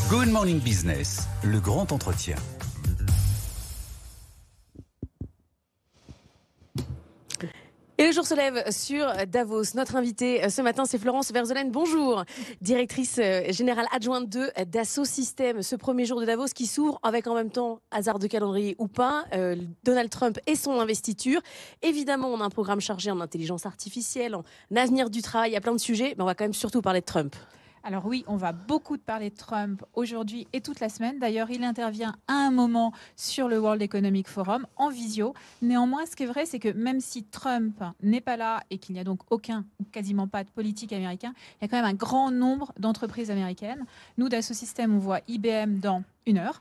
Good Morning Business, le grand entretien. Et le jour se lève sur Davos. Notre invitée ce matin, c'est Florence Verzelen. Bonjour, directrice générale adjointe de Dassault Systèmes. Ce premier jour de Davos qui s'ouvre avec en même temps, hasard de calendrier ou pas, Donald Trump et son investiture. Évidemment, on a un programme chargé en intelligence artificielle, en avenir du travail, il y a plein de sujets, mais on va quand même surtout parler de Trump. Alors oui, on va beaucoup parler de Trump aujourd'hui et toute la semaine. D'ailleurs, il intervient à un moment sur le World Economic Forum en visio. Néanmoins, ce qui est vrai, c'est que même si Trump n'est pas là et qu'il n'y a donc aucun ou quasiment pas de politique américain, il y a quand même un grand nombre d'entreprises américaines. Nous, Dassault Systèmes, on voit IBM dans 1 heure.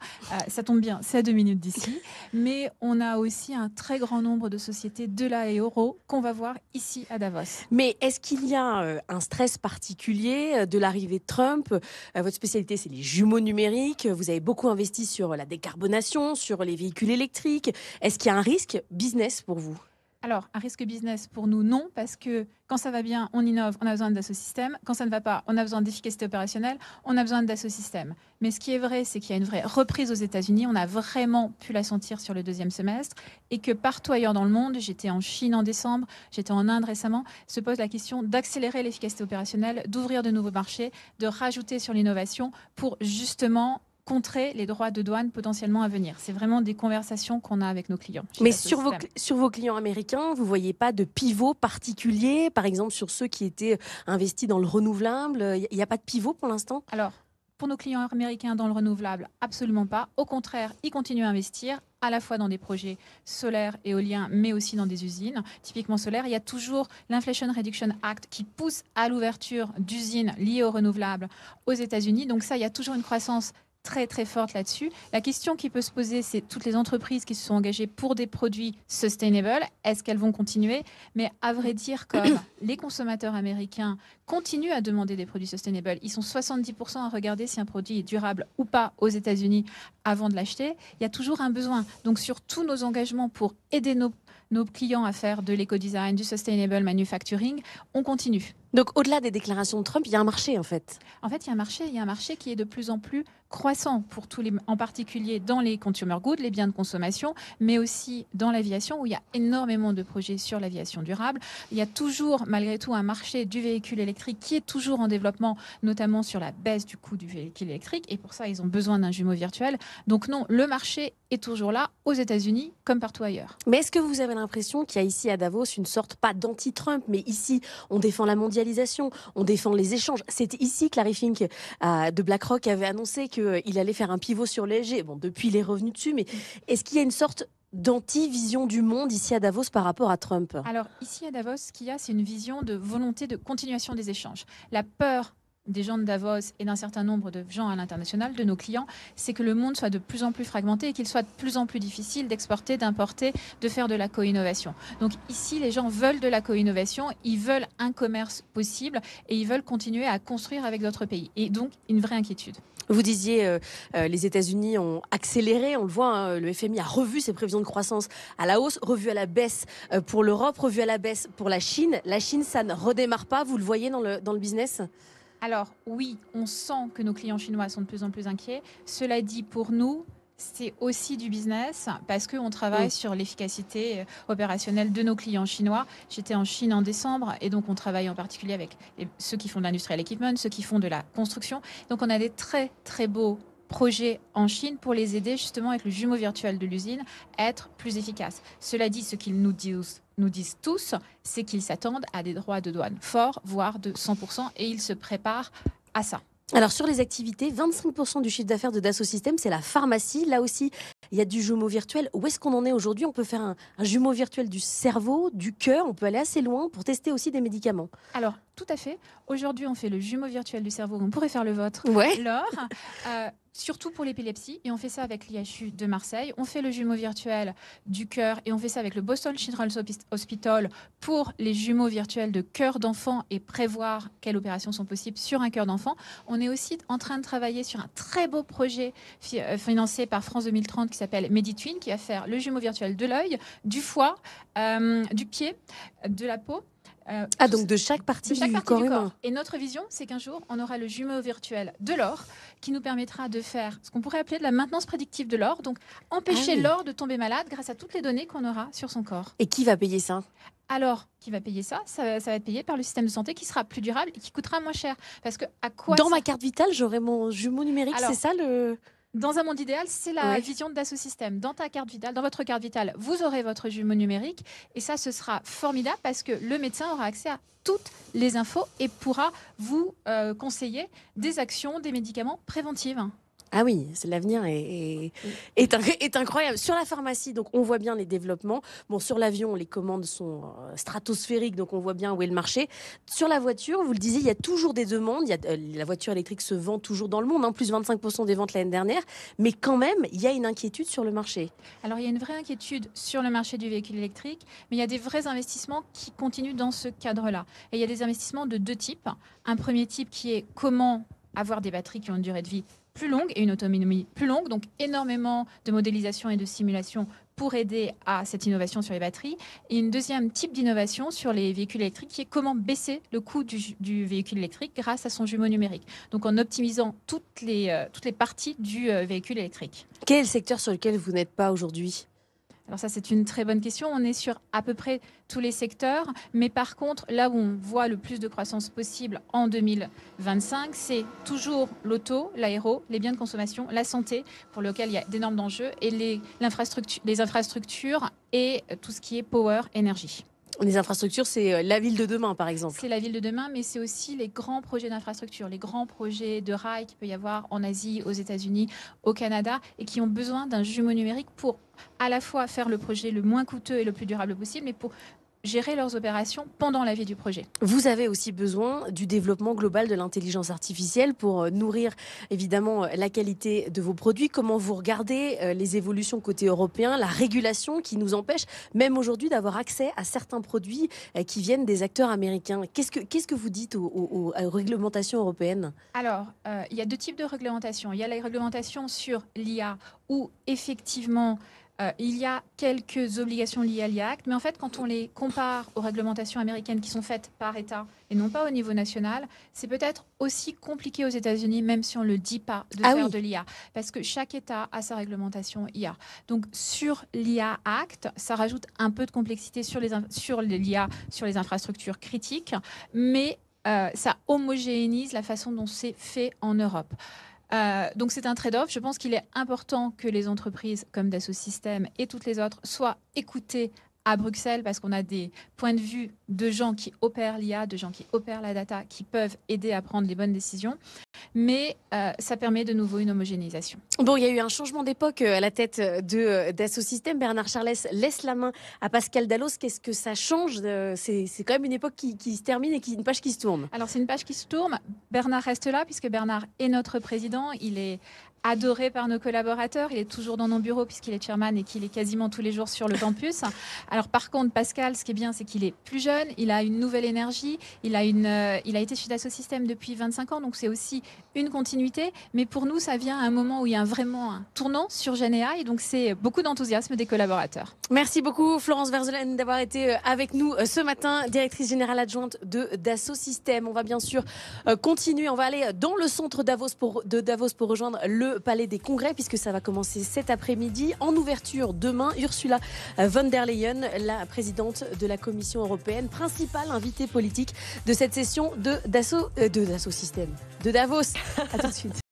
Ça tombe bien, c'est à 2 minutes d'ici. Mais on a aussi un très grand nombre de sociétés de la et euro qu'on va voir ici à Davos. Mais est-ce qu'il y a un stress particulier de l'arrivée de Trump? Votre spécialité, c'est les jumeaux numériques. Vous avez beaucoup investi sur la décarbonation, sur les véhicules électriques. Est-ce qu'il y a un risque business pour vous? Alors, un risque business pour nous, non, parce que quand ça va bien, on innove, on a besoin de Dassault Systèmes. Quand ça ne va pas, on a besoin d'efficacité opérationnelle, on a besoin de Dassault Systèmes. Mais ce qui est vrai, c'est qu'il y a une vraie reprise aux États-Unis. On a vraiment pu la sentir sur le 2e semestre et que partout ailleurs dans le monde, j'étais en Chine en décembre, j'étais en Inde récemment, se pose la question d'accélérer l'efficacité opérationnelle, d'ouvrir de nouveaux marchés, de rajouter sur l'innovation pour justement contrer les droits de douane potentiellement à venir. C'est vraiment des conversations qu'on a avec nos clients. Mais sur vos clients américains, vous ne voyez pas de pivot particulier, par exemple sur ceux qui étaient investis dans le renouvelable? Il n'y a pas de pivot pour l'instant? Alors, pour nos clients américains dans le renouvelable, absolument pas. Au contraire, ils continuent à investir à la fois dans des projets solaires, éoliens, mais aussi dans des usines. Typiquement solaires, il y a toujours l'Inflation Reduction Act qui pousse à l'ouverture d'usines liées aux renouvelables aux États-Unis. Donc ça, il y a toujours une croissance très très forte là-dessus. La question qui peut se poser, c'est toutes les entreprises qui se sont engagées pour des produits sustainable, est-ce qu'elles vont continuer? Mais à vrai dire, comme les consommateurs américains continuent à demander des produits sustainable, ils sont 70% à regarder si un produit est durable ou pas aux États-Unis avant de l'acheter, il y a toujours un besoin. Donc sur tous nos engagements pour aider nos clients à faire de l'éco-design, du sustainable manufacturing, on continue. Donc au-delà des déclarations de Trump, il y a un marché en fait. En fait, il y a un marché qui est de plus en plus croissant pour tous les, en particulier dans les consumer goods, les biens de consommation, mais aussi dans l'aviation où il y a énormément de projets sur l'aviation durable. Il y a toujours, malgré tout, un marché du véhicule électrique qui est toujours en développement, notamment sur la baisse du coût du véhicule électrique. Et pour ça, ils ont besoin d'un jumeau virtuel. Donc non, le marché est toujours là, aux États-Unis comme partout ailleurs. Mais est-ce que vous avez l'impression qu'il y a ici à Davos une sorte, pas d'anti-Trump, mais ici, on défend la mondialisation, on défend les échanges. C'est ici que Larry Fink de BlackRock avait annoncé qu'il allait faire un pivot sur l'ESG. Bon, depuis, il est revenu dessus, mais est-ce qu'il y a une sorte d'anti-vision du monde ici à Davos par rapport à Trump? Alors, ici à Davos, ce qu'il y a, c'est une vision de volonté de continuation des échanges. La peur des gens de Davos et d'un certain nombre de gens à l'international, de nos clients, c'est que le monde soit de plus en plus fragmenté et qu'il soit de plus en plus difficile d'exporter, d'importer, de faire de la co-innovation. Donc ici, les gens veulent de la co-innovation, ils veulent un commerce possible et ils veulent continuer à construire avec d'autres pays. Et donc, une vraie inquiétude. Vous disiez, les États-Unis ont accéléré, on le voit, hein, le FMI a revu ses prévisions de croissance à la hausse, revu à la baisse pour l'Europe, revu à la baisse pour la Chine. La Chine, ça ne redémarre pas, vous le voyez dans le business? Alors oui, on sent que nos clients chinois sont de plus en plus inquiets. Cela dit, pour nous, c'est aussi du business parce qu'on travaille sur l'efficacité opérationnelle de nos clients chinois. J'étais en Chine en décembre et donc on travaille en particulier avec ceux qui font de l'industrial equipment, ceux qui font de la construction. Donc on a des très très beaux projets en Chine pour les aider justement avec le jumeau virtuel de l'usine à être plus efficaces. Cela dit, ce qu'ils nous disent tous, c'est qu'ils s'attendent à des droits de douane forts, voire de 100%, et ils se préparent à ça. Alors sur les activités, 25% du chiffre d'affaires de Dassault Systèmes, c'est la pharmacie. Là aussi, il y a du jumeau virtuel. Où est-ce qu'on en est aujourd'hui? On peut faire un jumeau virtuel du cerveau, du cœur. On peut aller assez loin pour tester aussi des médicaments. Alors, tout à fait. Aujourd'hui, on fait le jumeau virtuel du cerveau. On pourrait faire le vôtre. Ouais. Laure. Surtout pour l'épilepsie, et on fait ça avec l'IHU de Marseille. On fait le jumeau virtuel du cœur, et on fait ça avec le Boston Children's Hospital pour les jumeaux virtuels de cœur d'enfant et prévoir quelles opérations sont possibles sur un cœur d'enfant. On est aussi en train de travailler sur un très beau projet financé par France 2030 qui s'appelle MediTwin, qui va faire le jumeau virtuel de l'œil, du foie, du pied, de la peau, Donc de chaque partie, de chaque du partie corps du humain. corps. Et notre vision, c'est qu'un jour, on aura le jumeau virtuel de l'or qui nous permettra de faire ce qu'on pourrait appeler de la maintenance prédictive de l'or, donc empêcher l'or de tomber malade grâce à toutes les données qu'on aura sur son corps. Et qui va payer ça ? Alors, qui va payer ça, ça va être payé par le système de santé qui sera plus durable et qui coûtera moins cher. Parce que Dans ma carte vitale, j'aurai mon jumeau numérique, c'est ça le... Dans un monde idéal, c'est la vision de Dassault Systèmes. Dans ta carte vitale, dans votre carte vitale, vous aurez votre jumeau numérique. Et ça, ce sera formidable parce que le médecin aura accès à toutes les infos et pourra vous conseiller des actions, des médicaments préventifs. Ah oui, c'est l'avenir est incroyable. Sur la pharmacie, donc on voit bien les développements. Bon, sur l'avion, les commandes sont stratosphériques, donc on voit bien où est le marché. Sur la voiture, vous le disiez, il y a toujours des demandes. La voiture électrique se vend toujours dans le monde, plus 25% des ventes l'année dernière. Mais quand même, il y a une inquiétude sur le marché. Alors, il y a une vraie inquiétude sur le marché du véhicule électrique, mais il y a des vrais investissements qui continuent dans ce cadre-là. Et il y a des investissements de deux types. Un premier type qui est comment avoir des batteries qui ont une durée de vie plus longue et une autonomie plus longue, donc énormément de modélisation et de simulation pour aider à cette innovation sur les batteries. Et une deuxième type d'innovation sur les véhicules électriques qui est comment baisser le coût du véhicule électrique grâce à son jumeau numérique, donc en optimisant toutes les parties du véhicule électrique. Quel est le secteur sur lequel vous n'êtes pas aujourd'hui ? Alors ça, c'est une très bonne question. On est sur à peu près tous les secteurs. Mais par contre, là où on voit le plus de croissance possible en 2025, c'est toujours l'auto, l'aéro, les biens de consommation, la santé, pour lequel il y a d'énormes enjeux, et les infrastructures et tout ce qui est power, énergie. Les infrastructures, c'est la ville de demain, par exemple. C'est la ville de demain, mais c'est aussi les grands projets d'infrastructure, les grands projets de rails qu'il peut y avoir en Asie, aux États-Unis, au Canada, et qui ont besoin d'un jumeau numérique pour à la fois faire le projet le moins coûteux et le plus durable possible, mais pour gérer leurs opérations pendant la vie du projet. Vous avez aussi besoin du développement global de l'intelligence artificielle pour nourrir évidemment la qualité de vos produits. Comment vous regardez les évolutions côté européen, la régulation qui nous empêche même aujourd'hui d'avoir accès à certains produits qui viennent des acteurs américains. Qu'est-ce que vous dites aux réglementations européennes ? Alors, il y a deux types de réglementations. Il y a la réglementation sur l'IA où effectivement il y a quelques obligations liées à l'IA Act, mais en fait, quand on les compare aux réglementations américaines qui sont faites par État et non pas au niveau national, c'est peut-être aussi compliqué aux États-Unis, même si on ne le dit pas, de faire de l'IA, parce que chaque État a sa réglementation IA. Donc, sur l'IA Act, ça rajoute un peu de complexité sur l'IA, sur les infrastructures critiques, mais ça homogénéise la façon dont c'est fait en Europe. Donc c'est un trade-off. Je pense qu'il est important que les entreprises comme Dassault Systèmes et toutes les autres soient écoutées à Bruxelles parce qu'on a des points de vue de gens qui opèrent l'IA, de gens qui opèrent la data, qui peuvent aider à prendre les bonnes décisions. Mais ça permet de nouveau une homogénéisation. Bon, il y a eu un changement d'époque à la tête de Dassault Systèmes. Bernard Charlès laisse la main à Pascal Dallos. Qu'est-ce que ça change ? C'est quand même une époque qui se termine et une page qui se tourne. Alors c'est une page qui se tourne. Bernard reste là puisque Bernard est notre président. Il est adoré par nos collaborateurs. Il est toujours dans nos bureaux puisqu'il est chairman et qu'il est quasiment tous les jours sur le campus. Alors par contre, Pascal, ce qui est bien, c'est qu'il est plus jeune, il a une nouvelle énergie, il a été chez Dassault Systèmes depuis 25 ans, donc c'est aussi une continuité. Mais pour nous, ça vient à un moment où il y a vraiment un tournant sur GenAI et donc c'est beaucoup d'enthousiasme des collaborateurs. Merci beaucoup Florence Verzelen d'avoir été avec nous ce matin, directrice générale adjointe de Dassault Systèmes. On va bien sûr continuer, on va aller dans le centre de Davos pour rejoindre le Palais des Congrès puisque ça va commencer cet après-midi. En ouverture demain, Ursula von der Leyen, la présidente de la Commission européenne, principale invitée politique de cette session de Dassault Systèmes, de Davos. À tout de suite.